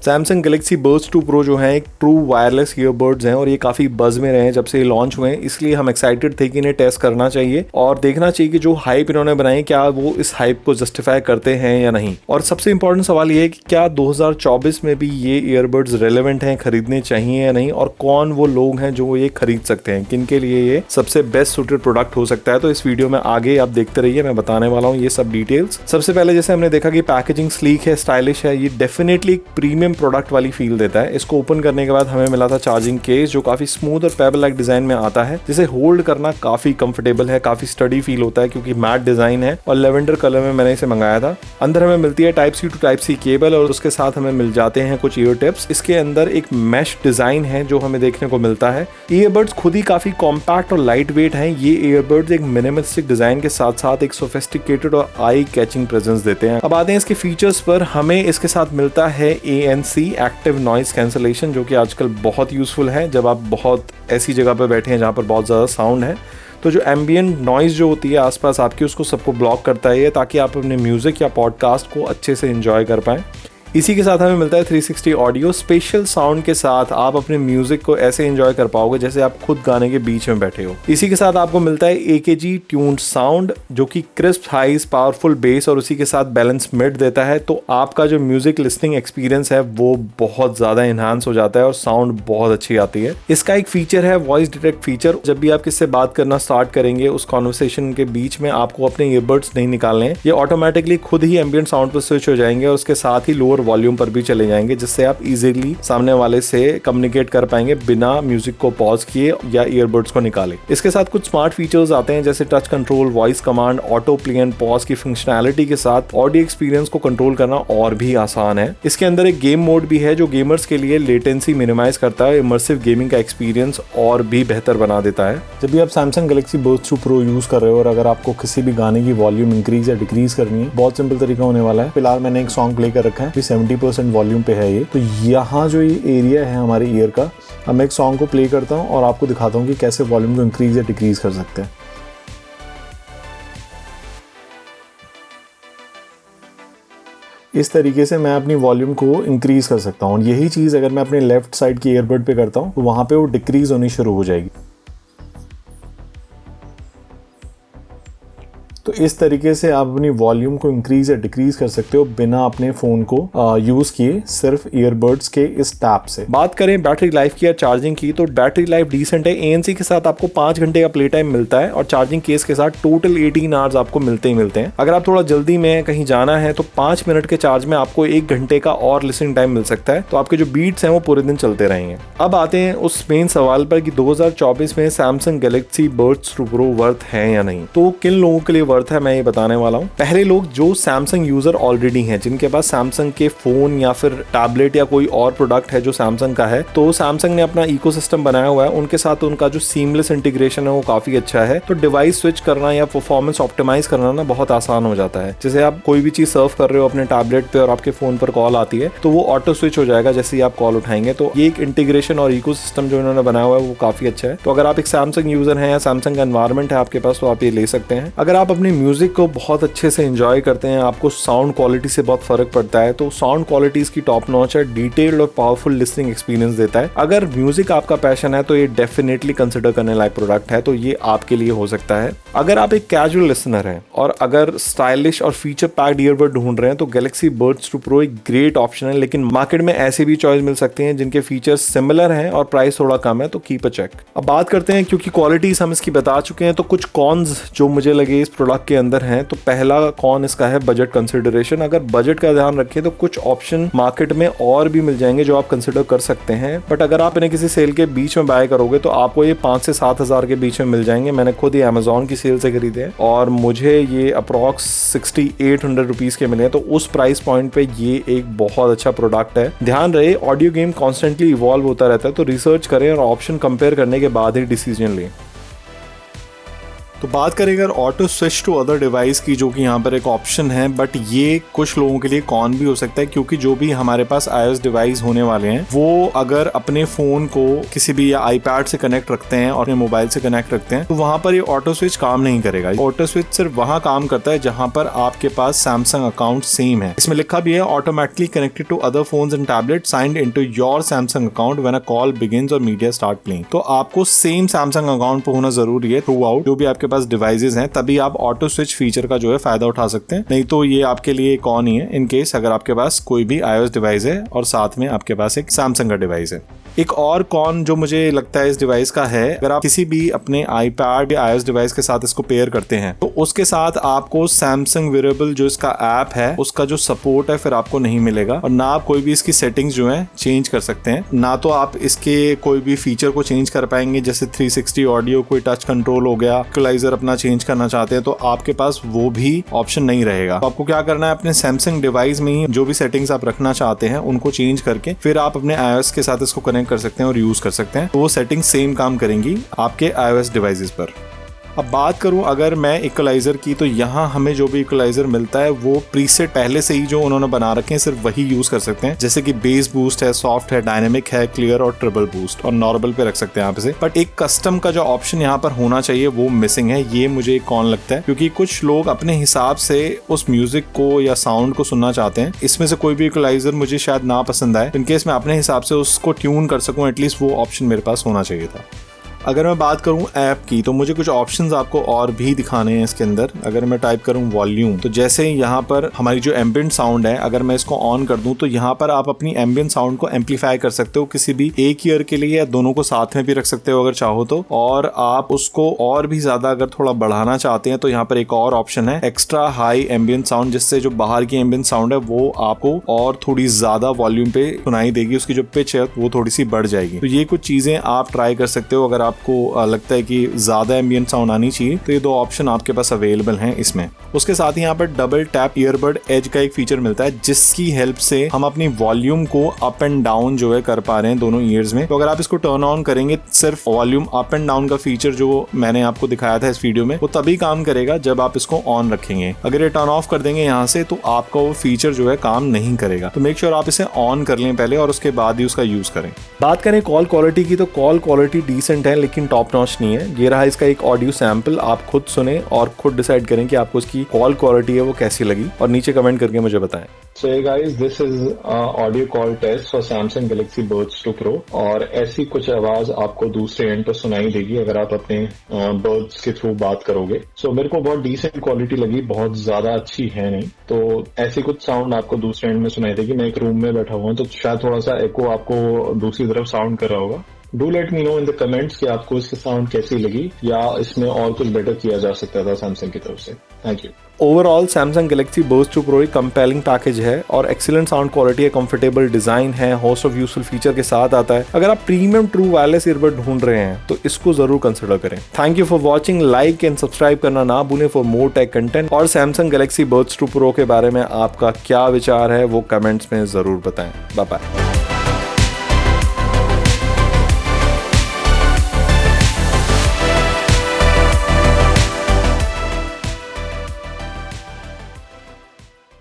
Samsung Galaxy birds 2 pro जो है एक ट्रू वायरलेस ईयरबड्स हैं और ये काफी बज में रहे हैं जब से ये लॉन्च हुए हैं, इसलिए हम एक्साइटेड थे कि इन्हें टेस्ट करना चाहिए और देखना चाहिए कि जो हाइप इन्होंने बनाई क्या वो इस हाइप को जस्टिफाई करते हैं या नहीं। और सबसे इंपॉर्टेंट सवाल ये है कि क्या 2024 में भी ये ईयरबड्स रेलेवेंट हैं, खरीदने चाहिए या नहीं, और कौन वो लोग हैं जो ये खरीद सकते हैं, किनके लिए ये सबसे बेस्ट सूटेड प्रोडक्ट हो सकता है। तो इस वीडियो में आगे आप देखते रहिए, मैं बताने वाला हूँ ये सब डिटेल्स। सबसे पहले जैसे हमने देखा कि पैकेजिंग स्लीक है, स्टाइलिश है, ये डेफिनेटली एक प्रीमियम प्रोडक्ट वाली फील देता है। इसको ओपन करने के बाद हमें मिला था चार्जिंग केस जो काफी स्मूथ और पेबल लाइक डिजाइन में आता है, जिसे होल्ड करना काफी कंफर्टेबल है, काफी स्टडी फील होता है क्योंकि मैट डिजाइन है और लेवेंडर कलर में मैंने इसे मंगाया था। अंदर हमें मिलती है type C to type C cable और उसके साथ हमें मिल जाते हैं कुछ ईयर टिप्स। इसके अंदर एक मैश डिजाइन है जो हमें देखने को मिलता है। ईयरबड्स खुद ही काफी कॉम्पैक्ट और लाइट वेट हैं। ये ईयरबड्स एक मिनिमलिस्टिक डिजाइन के साथ साथ एक सोफिस्टिकेटेड और आई कैचिंग प्रेजेंस देते हैं। अब आते हैं इसके फीचर्स पर। हमें इसके साथ मिलता है ANC एक्टिव नॉइस कैंसलेशन, जो कि आजकल बहुत यूजफुल है जब आप बहुत ऐसी जगह पर बैठे हैं जहाँ पर बहुत ज़्यादा साउंड है, तो जो एम्बियंट नॉइज़ जो होती है आसपास आपकी उसको सबको ब्लॉक करता है ये, ताकि आप अपने म्यूज़िक या पॉडकास्ट को अच्छे से एंजॉय कर पाएँ। इसी के साथ हमें मिलता है 360 ऑडियो। स्पेशल साउंड के साथ आप अपने म्यूजिक को ऐसे एंजॉय कर पाओगे जैसे आप खुद गाने के बीच में बैठे हो। इसी के साथ आपको मिलता है AKG ट्यून्ड साउंड जो कि क्रिस्प हाइज, पावरफुल बेस और उसी के साथ बैलेंस मिड देता है, तो आपका जो म्यूजिक लिसनिंग एक्सपीरियंस है वो बहुत ज़्यादा इन्हांस हो जाता है और साउंड बहुत अच्छी आती है। इसका एक फीचर है वॉइस डिटेक्ट फीचर। जब भी आप किससे बात करना स्टार्ट करेंगे उस कॉन्वर्सेशन के बीच में आपको अपने ईयरबड्स नहीं निकालने हैं, ये ऑटोमेटिकली खुद ही एम्बियंट साउंड पर स्विच हो जाएंगे और उसके साथ ही लोअर वॉल्यूम पर भी चले जाएंगे, जिससे आप इजीली सामने वाले से कम्युनिकेट कर पाएंगे बिना म्यूजिक को पॉज किए या ईयरबड्स को निकाले। इसके साथ कुछ स्मार्ट फीचर्स आते हैं जैसे touch control, voice command, auto play and pause की फंक्शनैलिटी के साथ ऑडियो एक्सपीरियंस को कंट्रोल करना और भी आसान है। इसके अंदर एक गेम मोड भी है जो गेमर्स के लिए लेटेंसी मिनिमाइज करता है, इमर्सिव गेमिंग का एक्सपीरियंस और भी बेहतर बना देता है। जब भी आप Samsung Galaxy birds 2 pro use कर रहे हो और अगर आपको किसी भी गाने की वॉल्यूम इंक्रीज या डिक्रीज करनी है, बहुत सिंपल तरीका होने वाला है। फिलहाल मैंने एक सॉन्ग प्ले कर रखा है, 70% वॉल्यूम पे है ये, तो यहाँ जो ये एरिया है हमारे ईयर का, अब मैं एक सॉन्ग को प्ले करता हूँ और आपको दिखाता हूँ कि कैसे वॉल्यूम को इंक्रीज या डिक्रीज कर सकते हैं। इस तरीके से मैं अपनी वॉल्यूम को इंक्रीज कर सकता हूँ। यही चीज़ अगर मैं अपने लेफ्ट साइड की ईयरबड पे करता हूँ तो वहाँ पे वो डिक्रीज होनी शुरू हो जाएगी। तो इस तरीके से आप अपनी वॉल्यूम को इंक्रीज या डिक्रीज कर सकते हो बिना अपने फोन को यूज किए, सिर्फ ईयरबड्स के इस टैप से। बात करें बैटरी लाइफ की या चार्जिंग की, तो बैटरी लाइफ डिसेंट है। ANC के साथ आपको 5 घंटे का प्ले टाइम मिलता है और चार्जिंग केस के साथ टोटल 18 आवर्स आपको मिलते ही मिलते हैं। अगर आप थोड़ा जल्दी में कहीं जाना है तो 5 मिनट के चार्ज में आपको 1 घंटे का और लिसनिंग टाइम मिल सकता है, तो आपके जो बीट्स हैं वो पूरे दिन चलते रहेंगे। अब आते हैं उस मेन सवाल पर कि 2024 में Samsung Galaxy birds 2 pro worth है या नहीं। तो किन लोगों के लिए वर्थ है मैं ये बताने वाला हूँ। पहले लोग जो सैमसंग यूजर ऑलरेडी हैं, जिनके पास सैमसंग के फोन या फिर टैबलेट या कोई और प्रोडक्ट है जो सैमसंग का है, तो सैमसंग ने अपना इकोसिस्टम बनाया हुआ है, उनके साथ उनका जो सीमलेस इंटीग्रेशन है वो काफी अच्छा है। तो डिवाइस स्विच करना या परफॉर्मेंस ऑप्टिमाइज करना ना बहुत आसान हो जाता है। जैसे आप कोई भी चीज सर्व कर रहे हो अपने टैबलेट पे और आपके फोन पर कॉल आती है तो वो ऑटो स्विच हो जाएगा जैसे ही आप कॉल उठाएंगे। तो ये एक इंटीग्रेशन और इकोसिस्टम जो इन्होंने बनाया हुआ है वो काफी अच्छा है। तो अगर आप एक सैमसंग यूजर हैं या सैमसंग का एनवायरमेंट है आपके पास तो आप ये ले सकते हैं। अगर आप अपनी म्यूजिक को बहुत अच्छे से एंजॉय करते हैं, आपको साउंड क्वालिटी से बहुत फर्क पड़ता है, तो साउंड क्वालिटी इसकी टॉप नॉच है, डिटेल्ड और पावरफुल लिसनिंग एक्सपीरियंस देता है। अगर म्यूजिक आपका पैशन है तो ये डेफिनेटली कंसिडर करने लायक प्रोडक्ट है, तो ये आपके लिए हो सकता है। अगर आप एक कैजुअल लिसनर हैं और अगर स्टाइलिश और फीचर पैक्ड ईयरबड ढूंढ रहे हैं तो गैलेक्सी बर्ड्स 2 प्रो एक ग्रेट ऑप्शन है, लेकिन मार्केट में ऐसे भी चॉइस मिल सकते हैं जिनके फीचर्स सिमिलर हैं और प्राइस थोड़ा कम है, तो कीप अ चेक। अब बात करते हैं, क्योंकि क्वालिटीज हम इसकी बता चुके हैं, तो कुछ कॉन्स जो मुझे लगे इस प्रोडक्ट के अंदर हैं। तो पहला कौन इसका है बजट कंसिडरेशन। अगर बजट का ध्यान रखें तो कुछ ऑप्शन मार्केट में और भी मिल जाएंगे जो आप कंसिडर कर सकते हैं, बट अगर आप इन्हें किसी सेल के बीच में बाय करोगे तो आपको ये 5 से 7 हज़ार के बीच में मिल जाएंगे। मैंने खुद ये अमेजोन की सेल से खरीदे हैं और मुझे ये अप्रॉक्स 6800 रुपीज के मिले हैं, तो उस प्राइस पॉइंट पे ये एक बहुत अच्छा प्रोडक्ट है। ध्यान रहे ऑडियो गेम कॉन्स्टेंटली इवॉल्व होता रहता है, तो रिसर्च करें और ऑप्शन कंपेयर करने के बाद ही डिसीजन लें। तो बात करें अगर auto switch to other device की, जो कि यहाँ पर एक ऑप्शन है, बट ये कुछ लोगों के लिए कॉन भी हो सकता है, क्योंकि जो भी हमारे पास iOS डिवाइस होने वाले हैं वो अगर अपने फोन को किसी भी या आईपैड से कनेक्ट रखते हैं और अपने मोबाइल से कनेक्ट रखते हैं तो वहां पर ये ऑटो स्विच काम नहीं करेगा। ऑटो स्विच सिर्फ वहां काम करता है जहां पर आपके पास सैमसंग अकाउंट सेम है। इसमें लिखा भी है automatically connected to other phones and tablet signed into your Samsung account when a call begins और मीडिया स्टार्ट प्लेइंग। तो आपको सेम सैमसंग अकाउंट पर होना जरूरी है थ्रू आउट जो भी आपके पास डिवाइसेज हैं, तभी आप ऑटो स्विच फीचर का जो है फायदा उठा सकते हैं। नहीं तो ये आपके लिए कौन ही है इन केस अगर आपके पास कोई भी iOS डिवाइस है और साथ में आपके पास एक सैमसंग का डिवाइस है। एक और कॉन जो मुझे लगता है इस डिवाइस का है, अगर आप किसी भी अपने आईपैड या iOS डिवाइस के साथ इसको पेयर करते हैं तो उसके साथ आपको सैमसंग वेरेबल जो इसका ऐप है उसका जो सपोर्ट है फिर आपको नहीं मिलेगा, और ना आप कोई भी इसकी सेटिंग्स जो है चेंज कर सकते हैं, ना तो आप इसके कोई भी फीचर को चेंज कर पाएंगे, जैसे 360 ऑडियो, कोई टच कंट्रोल हो गया, इक्वलाइजर अपना चेंज करना चाहते हैं तो आपके पास वो भी ऑप्शन नहीं रहेगा। तो आपको क्या करना है, अपने सैमसंग डिवाइस में ही जो भी सेटिंग्स आप रखना चाहते हैं उनको चेंज करके फिर आप अपने iOS के साथ इसको कनेक्ट कर सकते हैं और यूज कर सकते हैं। तो वो सेटिंग सेम काम करेंगी आपके iOS डिवाइसेस पर। अब बात करूं अगर मैं इक्वलाइजर की, तो यहाँ हमें जो भी इक्वलाइजर मिलता है वो प्रीसेट पहले से ही जो उन्होंने बना रखे हैं सिर्फ वही यूज कर सकते हैं, जैसे कि बेस बूस्ट है, सॉफ्ट है, डायनेमिक है, क्लियर और ट्रिपल बूस्ट, और नॉर्मल पे रख सकते हैं यहाँ पे। बट एक कस्टम का जो ऑप्शन यहाँ पर होना चाहिए वो मिसिंग है। ये मुझे कौन लगता है, क्योंकि कुछ लोग अपने हिसाब से उस म्यूजिक को या साउंड को सुनना चाहते हैं। इसमें से कोई भी इक्वलाइजर मुझे शायद ना पसंद आए, इनकेस मैं अपने हिसाब से उसको ट्यून कर सकूं, एटलीस्ट वो ऑप्शन मेरे पास होना चाहिए था। अगर मैं बात करूं ऐप की, तो मुझे कुछ ऑप्शंस आपको और भी दिखाने हैं इसके अंदर। अगर मैं टाइप करूं वॉल्यूम, तो जैसे यहाँ पर हमारी जो एम्बिएंट साउंड है, अगर मैं इसको ऑन कर दूं तो यहाँ पर आप अपनी एम्बिएंट साउंड को एम्पलीफाई कर सकते हो किसी भी एक ईयर के लिए, या दोनों को साथ में भी रख सकते हो अगर चाहो तो। और आप उसको और भी ज्यादा अगर थोड़ा बढ़ाना चाहते हैं तो यहाँ पर एक और ऑप्शन है एक्स्ट्रा हाई एम्बिएंट साउंड, जिससे जो बाहर की एम्बिएंट साउंड है वो आपको और थोड़ी ज्यादा वॉल्यूम पे सुनाई देगी, उसकी जो पिच है वो थोड़ी सी बढ़ जाएगी। तो ये कुछ चीजें आप ट्राई कर सकते हो अगर आपको लगता है कि ज्यादा एम्बिएंट साउंड आनी चाहिए, तो ये दो ऑप्शन आपके पास अवेलेबल हैं इसमें। उसके साथ ही यहाँ पर डबल टैप ईयरबड एज का एक फीचर मिलता है, जिसकी हेल्प से हम अपनी वॉल्यूम को अप एंड डाउन जो है कर पा रहे हैं दोनों ईयर्स में। तो अगर आप इसको टर्न ऑन करेंगे, सिर्फ वॉल्यूम अप एंड डाउन का फीचर जो मैंने आपको दिखाया था इस वीडियो में, वो तभी काम करेगा जब आप इसको ऑन रखेंगे। अगर ये टर्न ऑफ कर देंगे यहाँ से तो आपका वो फीचर जो है काम नहीं करेगा। तो मेक श्योर आप इसे ऑन कर लें पहले और उसके बाद ही उसका यूज करें। बात करें कॉल क्वालिटी की, तो कॉल क्वालिटी डिसेंट है लेकिन टॉप नॉच नहीं है। ये रहा इसका एक ऑडियो सैंपल, आप खुद सुने और खुद डिसाइड करें कि आपको इसकी कॉल क्वालिटी है वो कैसी लगी, और नीचे कमेंट करके मुझे बताएं। So hey guys, this is audio call test for Samsung Galaxy Buds 2 Pro, और ऐसी कुछ आवाज आपको दूसरे एंड पर सुनाई देगी अगर आप अपने बर्ड्स के थ्रू बात करोगे। So मेरे को बहुत डिसेंट क्वालिटी लगी, बहुत ज्यादा अच्छी है नहीं। तो ऐसी कुछ साउंड आपको दूसरे एंड में सुनाई देगी। मैं एक रूम में बैठा हुआ हूँ तो शायद थोड़ा सा एको आपको दूसरी तरफ साउंड कर रहा होगा। Do let me know in the comments कि आपको इसकी साउंड कैसी लगी, या इसमें और कुछ बेटर किया जा सकता था सैमसंग की तरफ से। Thank you. Overall Samsung Galaxy buds 2 pro एक कंपेलिंग पैकेज है और एक्सीलेंट साउंड क्वालिटी है, कंफर्टेबल डिजाइन है, होस्ट ऑफ यूजफुल फीचर के साथ आता है। अगर आप प्रीमियम ट्रू वायरलेस ईयरबड ढूंढ रहे हैं तो इसको जरूर कंसिडर करें। Thank you for watching, like and subscribe करना ना भूलें फॉर मोर टेक कंटेंट। और सैमसंग गैलेक्सी बड्स 2 प्रो के बारे में आपका क्या विचार है वो कमेंट्स में जरूर बताएं। Bye bye.